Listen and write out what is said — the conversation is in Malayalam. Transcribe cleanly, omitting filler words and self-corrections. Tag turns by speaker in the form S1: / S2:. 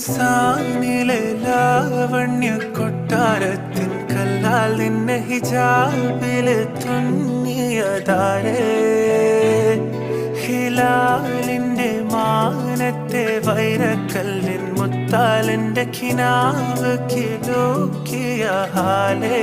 S1: ഹസാനിലെ ലാവണ്യ കൊട്ടാരത്തിൻ കല്ലാൽ നിന്നെ ഹിജാബില് തുന്നിയതാരേ ഹിലാലിന്റെ മാനത്തെ വൈരക്കല്ലിൻ മുത്താലിന്റെ കിനാവ് കിലോക്കിയ ഹാലേ